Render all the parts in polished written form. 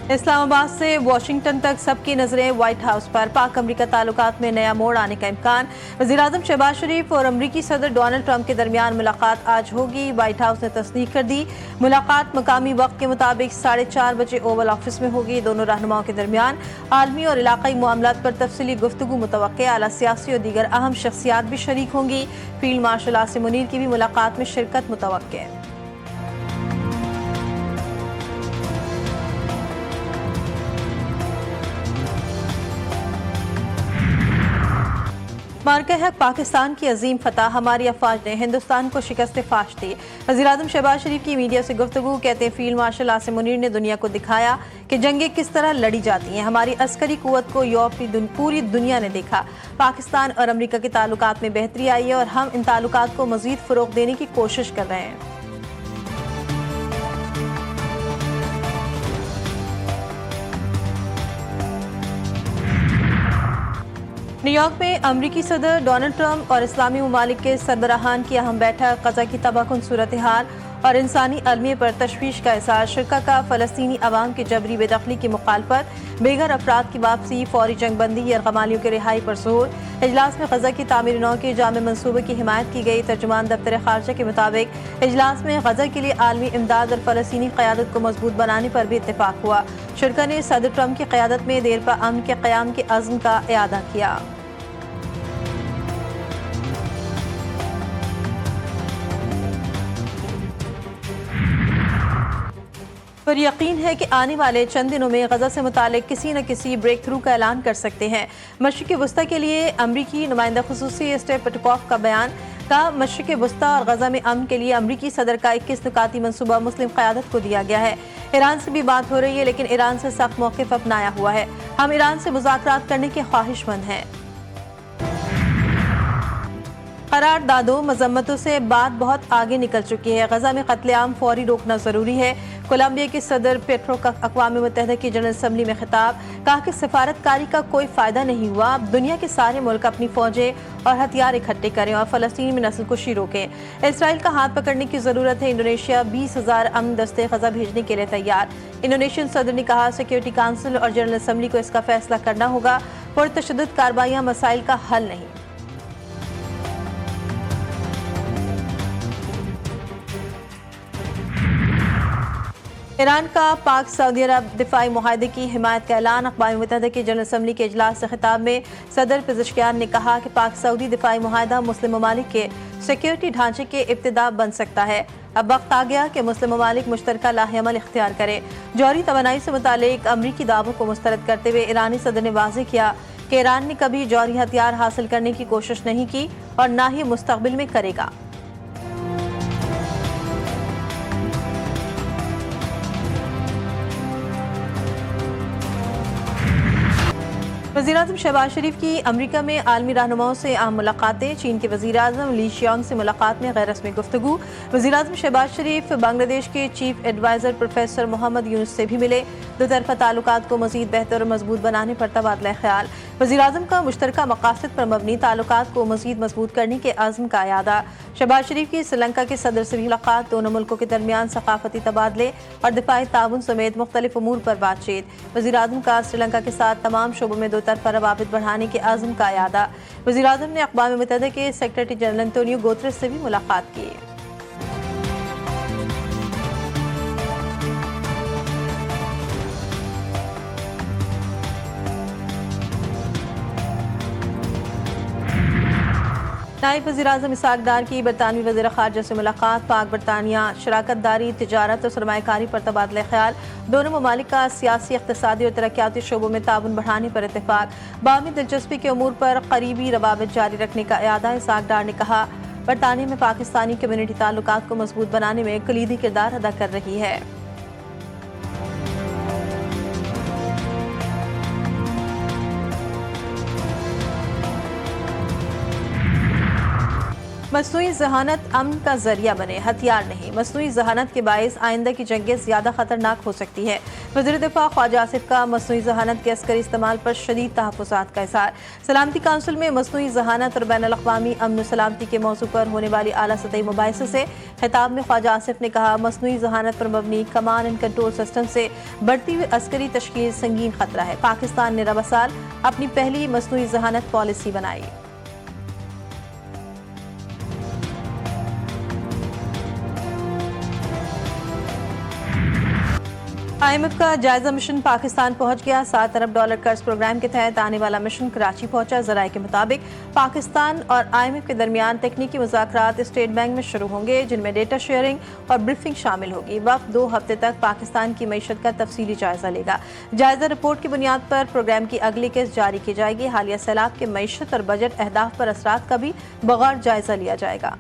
इस्लामाबाद से वाशिंगटन तक सबकी नजरें व्हाइट हाउस पर। पाक अमरीका ताल्लुकात में नया मोड़ आने का इम्कान। वज़ीर-ए-आज़म शहबाज शरीफ और अमरीकी सदर डोनाल्ड ट्रंप के दरमियान मुलाकात आज होगी। व्हाइट हाउस ने तस्दीक कर दी। मुलाकात मकामी वक्त के मुताबिक 4:30 बजे ओवल ऑफिस में होगी। दोनों रहनुमाओं के दरमियान आलमी और इलाकाई मामलात पर तफसीली गुफ्तगू मुतवक्के। आला सियासी और दीगर अहम शख्सियात भी शरीक होंगी। फील्ड मार्शल आसिम मुनीर की भी मुलाकात में शिरकत मुतवक्के। मार्का हक पाकिस्तान की अजीम फतह, हमारी अफवाज ने हिंदुस्तान को शिकस्त फाश दी। वज़ीर-ए-आज़म शहबाज शरीफ की मीडिया से गुफ्तगू। कहते हैं फील्ड मार्शल आसिम मुनीर ने दुनिया को दिखाया कि जंगें किस तरह लड़ी जाती हैं। हमारी अस्करी कुव्वत को पूरी दुनिया ने देखा। पाकिस्तान और अमरीका के ताल्लुकात में बेहतरी आई है और हम इन ताल्लुकात को मजीद फ़रोग़ देने की कोशिश कर रहे हैं। न्यूयॉर्क में अमरीकी सदर डोनाल्ड ट्रंप और इस्लामी ममालिक के सरबराहान की अहम बैठक। ग़ज़ा की तबाहकुन सूरत हाल और इंसानी अलमिये पर तशवीश का एहसार। शिरका का फ़लस्तीनी अवाम की जबरी बेदखली की मुखालफत, बेघर अफराद की वापसी, फौरी जंगबंदी, यरगमालियों की रिहाई पर जोर। इजलास में ग़ज़ा की तामीर नौ के जामे मनसूबे की हिमायत की गई। तर्जुमान दफ्तर खारजा के मुताबिक इजलास में ग़ज़ा के लिए आलमी इमदाद और फ़लस्तीनी क़यादत को मजबूत बनाने पर भी इत्तेफाक हुआ। शिरका ने सदर ट्रंप की क़यादत में देरपा अमन के क़याम के अज़्म का इआदा किया। पर यकीन है कि आने वाले चंद दिनों में ग़ज़ा से मुतालिक किसी न किसी ब्रेक थ्रू का ऐलान कर सकते हैं। मशरिक़ वस्ता के लिए अमरीकी नुमाइंदा खुसूसी स्टीव विटकॉफ का बयान का मशरिक़ वस्ता और ग़ज़ा में अमन के लिए अमरीकी सदर का 21 नुकाती मनसूबा मुस्लिम क़यादत को दिया गया है। ईरान से भी बात हो रही है, लेकिन ईरान से सख्त मौक़िफ़ अपनाया हुआ है। हम ईरान से मुज़ाकरात करने के ख्वाहिशमंद हैं। करारदादों मजम्मतों से बात बहुत आगे निकल चुकी है। ग़ज़ा में कत्लेआम फौरी रोकना ज़रूरी है। कोलंबिया के सदर पेट्रो का अक़वाम मुत्तहिदा की जनरल असम्बली में खिताब। कहा कि सफारतकारी का कोई फ़ायदा नहीं हुआ। अब दुनिया के सारे मुल्क अपनी फ़ौजें और हथियार इकट्ठे करें और फ़लस्तीन में नस्लकुशी रोकें। इसराइल का हाथ पकड़ने की ज़रूरत है। इंडोनेशिया 20,000 अमन दस्ते ग़ज़ा भेजने के लिए तैयार। इंडोनेशियन सदर ने कहा सिक्योरिटी काउंसिल और जनरल असम्बली को इसका फैसला करना होगा। पुरतशद्दुद कार्रवाइयाँ मसाइल का हल नहीं। ईरान का पाक सऊदी अरब दिफाई मुआहदे की हिमायत का ऐलान। अक़वाम मुत्तहिदा की जनरल असम्बली के इजलास से खिताब में सदर पेज़ेशकियान ने कहा कि पाक सऊदी दिफाई मुआहदा मुस्लिम ममालिक के सिक्योरिटी ढांचे के इब्तिदा बन सकता है। अब वक्त आ गया कि मुस्लिम ममालिक मुश्तरका लाहेअमल इख्तियार करें। जौहरी तवानाई से मुतालिक अमरीकी दावों को मुस्तरद करते हुए ईरानी सदर ने वाज़ेह किया कि ईरान ने कभी जौहरी हथियार हासिल करने की कोशिश नहीं की और न ही मुस्तक़बिल में करेगा। वज़ीर-ए-आज़म शहबाज शरीफ की अमरीका में आलमी रहनुमाओं से अहम मुलाकातें। चीन के वज़ीर-ए-आज़म ली शियांग से मुलाकात में गैर रस्मी गुफ्तगू। वज़ीर-ए-आज़म शहबाज शरीफ बांग्लादेश के chief adviser professor Muhammad Yunus से भी मिले। दोतरफ़ा ताल्लुकात को मज़ीद बेहतर और मजबूत बनाने पर तबादला ख्याल। वज़ीर-ए-आज़म का मुश्तरका मक़ासद पर मबनी ताल्लुकात को मज़ीद मजबूत करने के अज़्म का इआदा। शहबाज शरीफ की श्रीलंका के सदर से भी मुलाकात। दोनों मुल्कों के दरमियान सकाफती तबादले और दिफाई ताउन समेत मुख्तलिफ उमूर पर बातचीत। वज़ीर-ए-आज़म का श्रीलंका के साथ तमाम शोबों में दोतरफ़ा रवाबित बढ़ाने के अज़्म का इआदा। वज़ीर-ए-आज़म ने अक़वाम मुत्तहिदा के सेक्रेटरी जनरल एंटोनियो गुतेरेस से भी मुलाकात की। नायब वज़ीर-ए-आज़म इसहाक़ डार की बरतानवी वज़ीर ख़ारजा से मुलाकात। पाक बरतानिया शराकत दारी, तिजारत और सरमायाकारी पर तबादला ख्याल। दोनों ममालिक का सियासी, इक़्तिसादी और तरक्याती शोबों में ताउन बढ़ाने पर इत्तेफाक। बाहमी दिलचस्पी के उमूर पर करीबी रवाबित जारी रखने का इआदा। इसहाक़ डार ने कहा बरतानिया में पाकिस्तानी कम्यूनिटी ताल्लुकात को मजबूत बनाने में कलीदी किरदार अदा कर रही है। मसनूई जहानत अमन का जरिया बने, हथियार नहीं। मसनूई जहानत के बायस आइंदा की जंगें ज्यादा खतरनाक हो सकती है। वज़ीर दिफा ख्वाजा आसिफ का मसनूई जहानत के अस्करी इस्तेमाल पर शदीद तहफ़्फ़ुज़ात का इज़हार। सलामती काउंसिल में मसनूई जहानत और बैनुल-अक़वामी अमन सलामती के मौज़ू पर होने वाली आला सतही मुबाहिसे से खिताब में ख्वाजा आसिफ ने कहा, मसनूई जहानत पर मबनी कमांड एंड कंट्रोल सिस्टम से बढ़ती हुई अस्करी तश्कील संगीन खतरा है। पाकिस्तान ने रबा साल अपनी पहली मसनूई जहानत पॉलिसी बनाई। IMF का जायजा मिशन पाकिस्तान पहुंच गया। $7 अरब कर्ज प्रोग्राम के तहत आने वाला मिशन कराची पहुंचा। जराये के मुताबिक पाकिस्तान और IMF के दरमियान तकनीकी मुज़ाकरात स्टेट बैंक में शुरू होंगे, जिनमें डेटा शेयरिंग और ब्रीफिंग शामिल होगी। वक्त 2 हफ्ते तक पाकिस्तान की मईशत का तफसीली जायजा लेगा। जायजा रिपोर्ट की बुनियाद पर प्रोग्राम की अगली किस्त जारी की जाएगी। हालिया सैलाब के मईशत और बजट अहदाफ पर असरात का भी बगौर जायजा लिया जाएगा।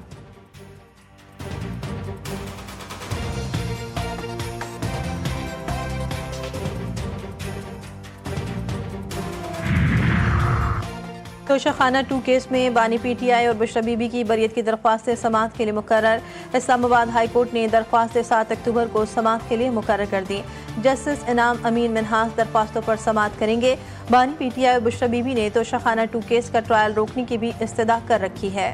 तोशाखाना 2 केस में बानी PTI और बुशरा बीबी की बरियत की दरख्वास्त समाअत के लिए मुकर्रर। इस्लामाबाद हाई कोर्ट ने दरख्वास्त 7 अक्टूबर को समाअत के लिए मुकर्रर कर दी। जस्टिस इनाम अमीन मिन्हास दरख्वास्तों पर समाअत करेंगे। बानी PTI और बुशरा बीबी ने तोशाखाना 2 केस का ट्रायल रोकने की भी इस्तदा कर रखी है।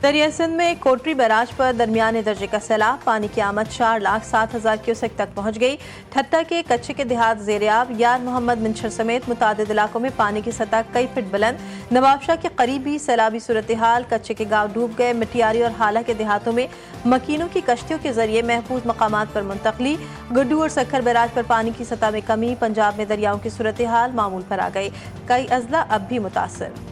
दरिया सिंध में कोटरी बैराज पर दरमियाने दर्जे का सैलाब। पानी की आमद 4,07,000 क्यूसेक तक पहुंच गई। ठट्टा के कच्चे के देहात ज़ेरियाब। यार मोहम्मद मिंशर समेत मुतादिद इलाकों में पानी की सतह कई फीट बुलंद। नवाबशाह के करीब भी सैलाबी सूरत हाल। कच्चे के गाँव डूब गए। मिटियारी और हाला के देहातों में मकीनों की कश्तियों के जरिए महफूज मकामात पर मुंतकली। गुड्डू और सक्खर बैराज पर पानी की सतह में कमी। पंजाब में दरियाओं की सूरत हाल मामूल पर आ गई। कई अजला अब भी मुतासर।